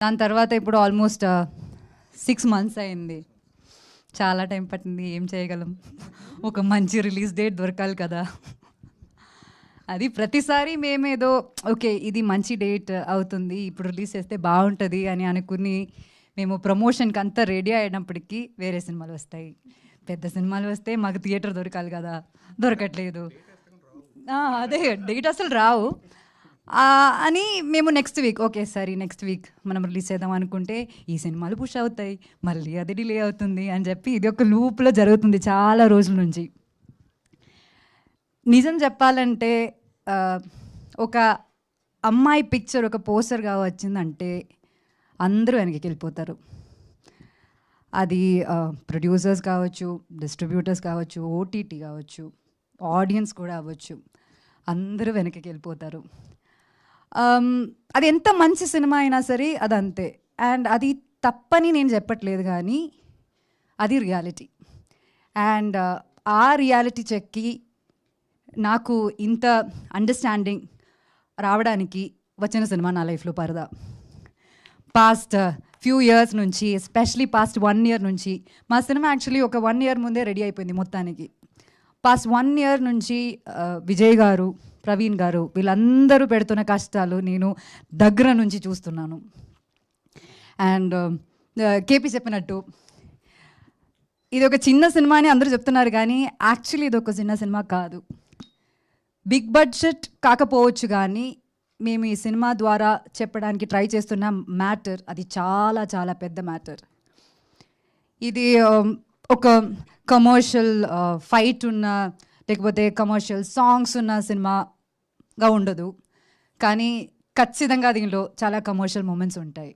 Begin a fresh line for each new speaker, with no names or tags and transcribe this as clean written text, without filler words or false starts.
దాని తర్వాత ఇప్పుడు ఆల్మోస్ట్ 6 మంత్స్ అయింది. చాలా టైం పట్టింది. ఏం చేయగలం? ఒక మంచి రిలీజ్ డేట్ దొరకాలి కదా! అది ప్రతిసారి మేమేదో ఓకే. ఇది మంచి డేట్ అవుతుంది. ఇప్పుడు రిలీజ్ చేస్తే బావుంటది అని అనుకుని మేము ప్రమోషన్‌కి అంతా రెడీ అయినప్పటికీ వేరే సినిమాలు వస్తాయి. పెద్ద సినిమాలు వస్తే మాకు థియేటర్ దొరకాలి కదా! దొరకట్లేదు. అదే డేట్ అసలు రావు. అని మేము నెక్స్ట్ వీక్ ఓకే. సరే నెక్స్ట్ వీక్ మనం రిలీజ్ చేద్దాం అనుకుంటే ఈ సినిమాలు పుష్ అవుతాయి. మళ్ళీ అది డిలే అవుతుంది అని చెప్పి ఇది ఒక లూప్‌లో జరుగుతుంది చాలా రోజుల నుంచి. నిజం చెప్పాలంటే ఒక అమ్మాయి పిక్చర్ ఒక పోస్టర్‌గా వచ్చిందంటే అందరూ వెనక్కివెళ్ళిపోతారు. అది ప్రొడ్యూసర్స్ కావచ్చు, డిస్ట్రిబ్యూటర్స్ కావచ్చు, ఓటీటీ కావచ్చు, ఆడియన్స్ కూడా అవ్వచ్చు. అందరూ వెనక్కి వెళ్ళిపోతారు. అది ఎంత మంచి సినిమా అయినా సరే అదంతే. అండ్ అది తప్పని నేను చెప్పట్లేదు కానీ అది రియాలిటీ. అండ్ ఆ రియాలిటీ చెక్కి నాకు ఇంత అండర్స్టాండింగ్ రావడానికి వచ్చిన సినిమా నా లైఫ్లో పరదా. పాస్ట్ ఫ్యూ ఇయర్స్ నుంచి, ఎస్పెషలీ పాస్ట్ 1 ఇయర్ నుంచి, మా సినిమా యాక్చువల్లీ ఒక 1 ఇయర్ ముందే రెడీ అయిపోయింది మొత్తానికి. పాస్ట్ 1 ఇయర్ నుంచి విజయ్ గారు, ప్రవీణ్ గారు వీళ్ళందరూ పెడుతున్న కష్టాలు నేను దగ్గర నుంచి చూస్తున్నాను. అండ్ కేపీ చెప్పినట్టు ఇది ఒక చిన్న సినిమా అని అందరూ చెప్తున్నారు కానీ యాక్చువల్లీ ఇది ఒక చిన్న సినిమా కాదు. బిగ్ బడ్జెట్ కాకపోవచ్చు కానీ మేము ఈ సినిమా ద్వారా చెప్పడానికి ట్రై చేస్తున్న మ్యాటర్ అది చాలా చాలా పెద్ద మ్యాటర్. ఇది ఒక కమర్షియల్ ఫైట్ ఉన్న లేకపోతే కమర్షియల్ సాంగ్స్ ఉన్న సినిమాగా ఉండదు. కానీ ఖచ్చితంగా దీనిలో చాలా కమర్షియల్ మూమెంట్స్ ఉంటాయి.